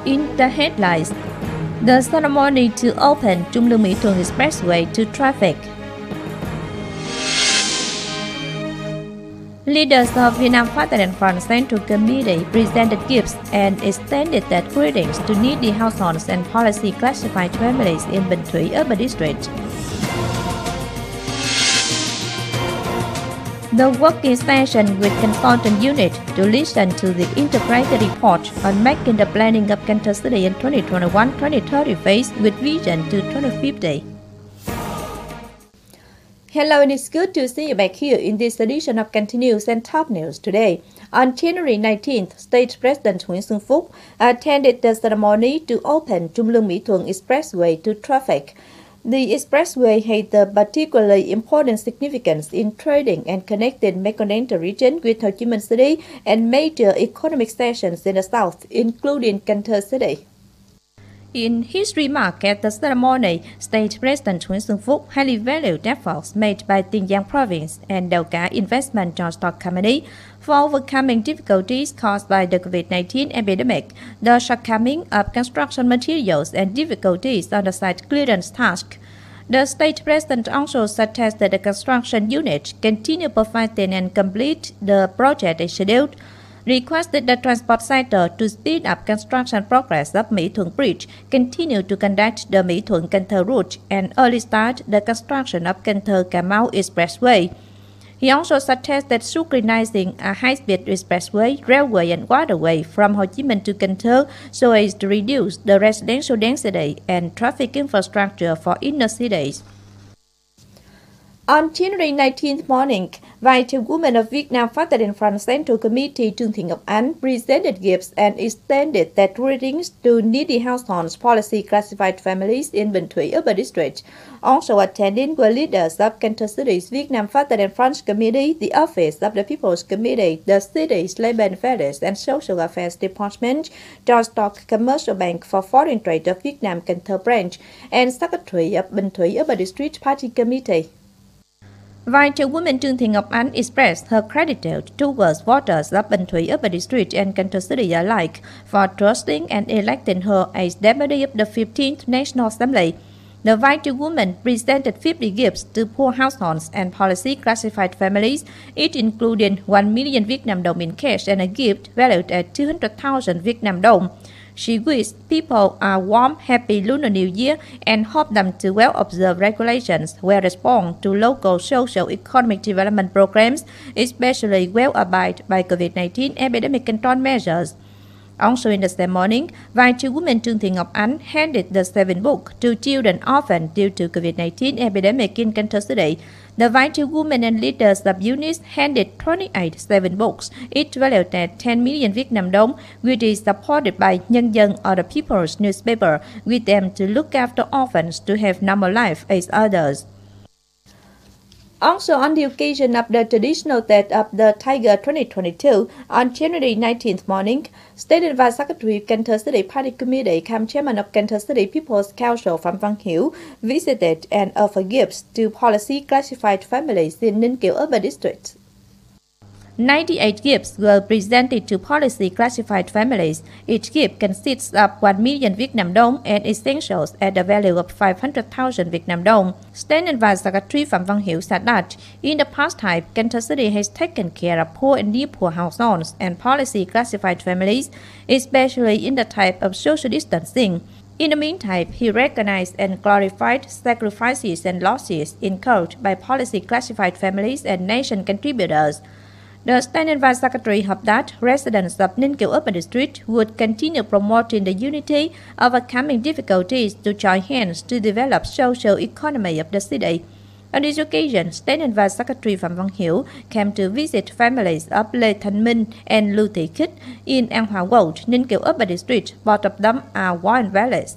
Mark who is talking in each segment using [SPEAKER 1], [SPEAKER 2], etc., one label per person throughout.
[SPEAKER 1] In the headlines, the ceremony to open Trung Lương Thuận expressway to traffic. Leaders of Vietnam Fatherland Front Central Committee presented gifts and extended their greetings to needy households and policy classified families in Bình Thủy Urban District. The working session with consultant unit to listen to the integrated report on making the planning of Cần Thơ City in 2021-2030 phase with vision to 2050. Hello, and it's good to see you back here in this edition of Continuous and Top News today. On January 19th, State President Thuận attended the ceremony to open Trung Lương Thuận expressway to traffic. The expressway has a particularly important significance in trading and connecting Mekong region with Ho Chi Minh City and major economic sections in the south, including Cần Thơ City. In his remark at the ceremony, State President Thuận highly valued efforts made by Tiền Giang Province and Đầu Cá Investment Joint Stock Company for overcoming difficulties caused by the COVID-19 epidemic, the shortcoming of construction materials, and difficulties on the site clearance task. The State President also suggested the construction unit continue providing and complete the project as scheduled, requested the transport sector to speed up construction progress of Mỹ Thuận Bridge, continue to conduct the Mỹ Thuận Cần Thơ route, and early start the construction of Cần Thơ Cà Mau Expressway. He also suggested synchronizing a high-speed expressway, railway, and waterway from Ho Chi Minh to Cần Thơ so as to reduce the residential density and traffic infrastructure for inner cities. On January 19th morning, Vice Chairwoman of Vietnam Fatherland Front Central Committee Trương Thị Ngọc Ánh presented gifts and extended their greetings to needy households, policy classified families in Bình Thủy Urban District. Also attending were leaders of Cần Thơ City's Vietnam Fatherland Front Committee, the Office of the People's Committee, the City's Labor Affairs and Social Affairs Department, Joint Stock Commercial Bank for Foreign Trade of Vietnam Cần Thơ Branch, and Secretary of Bình Thủy Urban District Party Committee. Vice Chairwoman Trương Thị Ngọc Ánh expressed her gratitude towards voters of Bình Thủy Urban District and Cần Thơ City alike for trusting and electing her as Deputy of the 15th National Assembly. The Vice Chairwoman presented 50 gifts to poor households and policy classified families, each including 1 million Vietnam dong in cash and a gift valued at 200,000 Vietnam dong. She wished people a warm, happy Lunar New Year and hoped them to well observe regulations, well respond to local social economic development programs, especially well abide by COVID-19 epidemic control measures. Also in the same morning, Vice Chairwoman Trương Thị Ngọc Ánh handed the 7 book to children orphaned due to COVID-19 epidemic in Cần Thơ City. The Vice Chairwoman and leaders of units handed 28 7 books, each valued at 10 million Vietnam dong, which is supported by Nhân dân or the People's newspaper, with them to look after orphans to have normal life as others. Also on the occasion of the traditional Tet of the Tiger 2022, on January 19th morning, State Advice Secretary of Cần Thơ City Party Committee, come Chairman of Cần Thơ City People's Council Phạm Văn Hiễu, visited and offered gifts to policy classified families in Ninh Kiều Urban District. 98 gifts were presented to policy classified families. Each gift consists of 1 million Vietnam dong and essentials at the value of 500,000 Vietnam dong. State Advice Secretary Phạm Văn Hiễu said that in the past time, Cần Thơ City has taken care of poor and near poor households and policy classified families, especially in the type of social distancing. In the meantime, he recognized and glorified sacrifices and losses incurred by policy classified families and nation contributors. The State Advice Secretary hoped that residents of Ninh Kiều Urban District would continue promoting the unity, overcoming difficulties to join hands to develop social economy of the city. On this occasion, State Advice Secretary Phạm Văn Hiễu came to visit families of Lê Thanh Minh and Lưu Thị Khích in An Hòa Road, Ninh Kiều Urban District. Both of them are war invalids.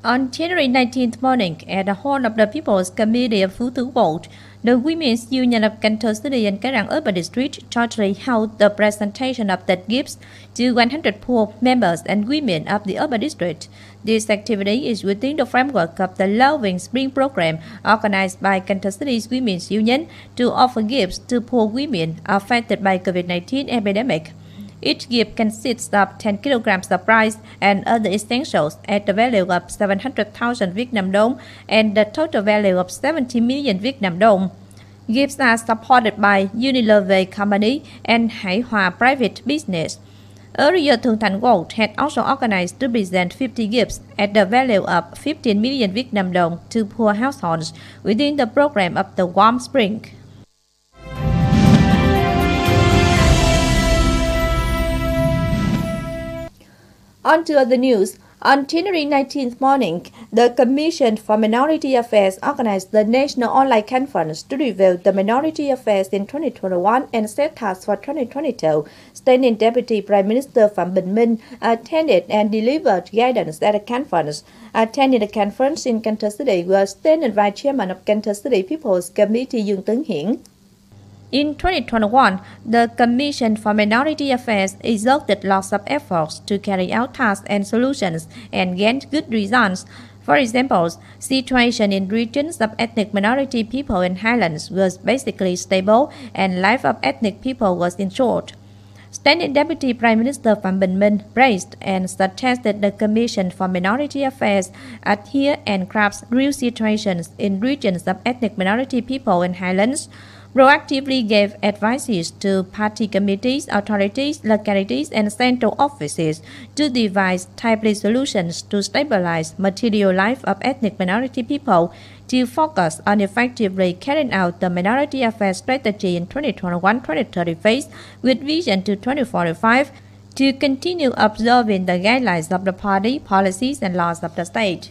[SPEAKER 1] On January 19th morning, at the hall of the People's Committee of Phú Thứ Ward, the Women's Union of Cần Thơ City and Cái Răng Urban District jointly held the presentation of the gifts to 100 poor members and women of the urban district. This activity is within the framework of the Loving Spring program organized by Cần Thơ City's Women's Union to offer gifts to poor women affected by COVID-19 epidemic. Each gift consists of 10 kilograms of rice and other essentials at the value of 700,000 Vietnam dong and the total value of 70 million Vietnam dong. Gifts are supported by Unilever Company and Hải Hòa Private Business. Earlier, Thuận Gold had also organized to present 50 gifts at the value of 15 million Vietnam dong to poor households within the program of the Warm Spring. On to other news. On January 19th morning, the Commission for Minority Affairs organized the National Online Conference to review the minority affairs in 2021 and set tasks for 2022. Standing Deputy Prime Minister Phạm Bình Minh attended and delivered guidance at the conference. Attending the conference in Cần Thơ City was Standing Vice Chairman of Cần Thơ City People's Committee Dương Tấn Hiển. In 2021, the Commission for Minority Affairs exerted lots of efforts to carry out tasks and solutions and gained good results. For example, situation in regions of ethnic minority people in Highlands was basically stable and life of ethnic people was ensured. Standing Deputy Prime Minister Phạm Bình Minh praised and suggested the Commission for Minority Affairs adhere and grasp real situations in regions of ethnic minority people in Highlands, proactively gave advices to party committees, authorities, localities, and central offices to devise timely solutions to stabilize material life of ethnic minority people, to focus on effectively carrying out the minority affairs strategy in 2021-2030 phase with vision to 2045, to continue observing the guidelines of the party, policies, and laws of the state.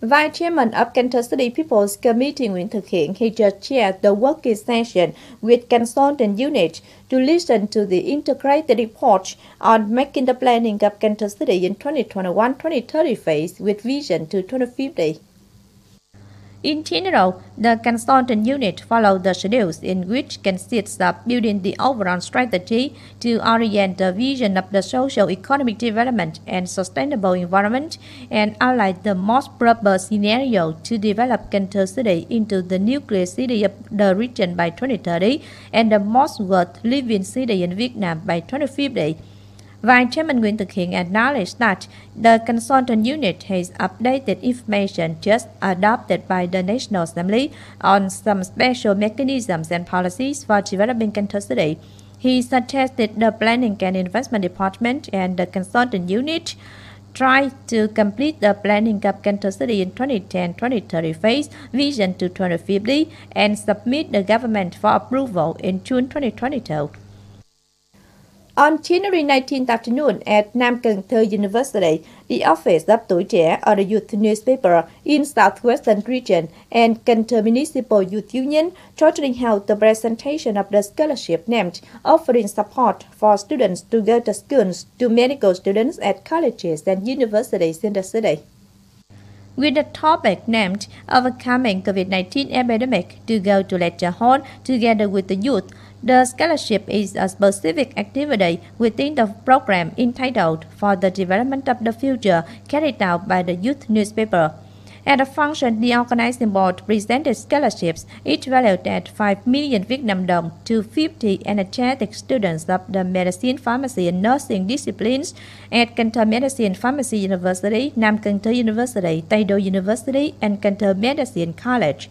[SPEAKER 1] Vice Chairman of Cần Thơ City People's Committee Nguyễn Thực Hiện, he just chaired the working session with consultant unit to listen to the integrated report on making the planning of Cần Thơ City in 2021-2030 phase with vision to 2050. In general, the consultant unit followed the schedules in which consists of building the overall strategy to orient the vision of the socio-economic development and sustainable environment and outline the most proper scenario to develop Cần Thơ City into the nuclear city of the region by 2030 and the most worth living city in Vietnam by 2050. Vice Chairman Nguyễn Thực Hiện acknowledged that the consultant unit has updated information just adopted by the National Assembly on some special mechanisms and policies for developing Cần Thơ City. He suggested the Planning and Investment Department and the consultant unit try to complete the planning of Cần Thơ City in 2010-2030 phase, vision to 2050, and submit the government for approval in June 2022. On January 19th afternoon at Nam Cần Thơ University, the office of Tuổi Trẻ or the youth newspaper in Southwestern region and Cần Thơ Municipal Youth Union jointly held the presentation of the scholarship named offering support for students to go to schools to medical students at colleges and universities in the city. With the topic named Overcoming COVID-19 Epidemic to go to lecture hall together with the youth, the scholarship is a specific activity within the program entitled For the Development of the Future carried out by the youth newspaper. At the function, the organizing board presented scholarships, each valued at 5 million Vietnam dong to 50 energetic students of the medicine, pharmacy, and nursing disciplines at Cần Thơ Medicine Pharmacy University, Nam Cần Thơ University, Tây Đô University, and Cần Thơ Medicine College.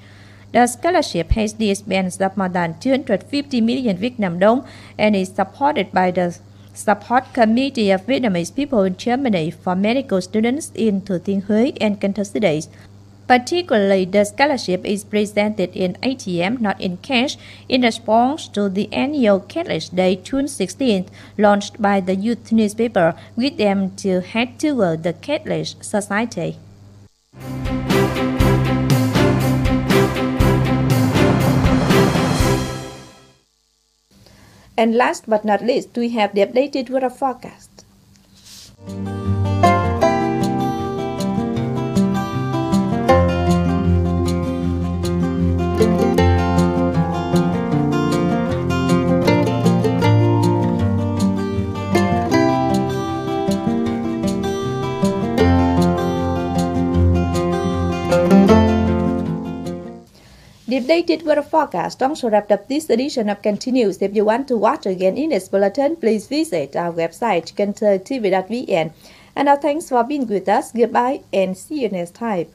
[SPEAKER 1] The scholarship has the expense of more than 250 million Vietnam dong and is supported by the Support Committee of Vietnamese people in Germany for medical students in Thừa Thiên Huế and Cần Thơ cities. Particularly, the scholarship is presented in ATM, not in cash, in response to the annual Catholic Day, June 16th, launched by the youth newspaper, with them to head toward the Catholic Society. And last but not least, we have the updated weather forecast. The updated weather forecast also wrapped up this edition of Continues. If you want to watch again in this bulletin, please visit our website, kenthtv.vn. And now thanks for being with us. Goodbye and see you next time.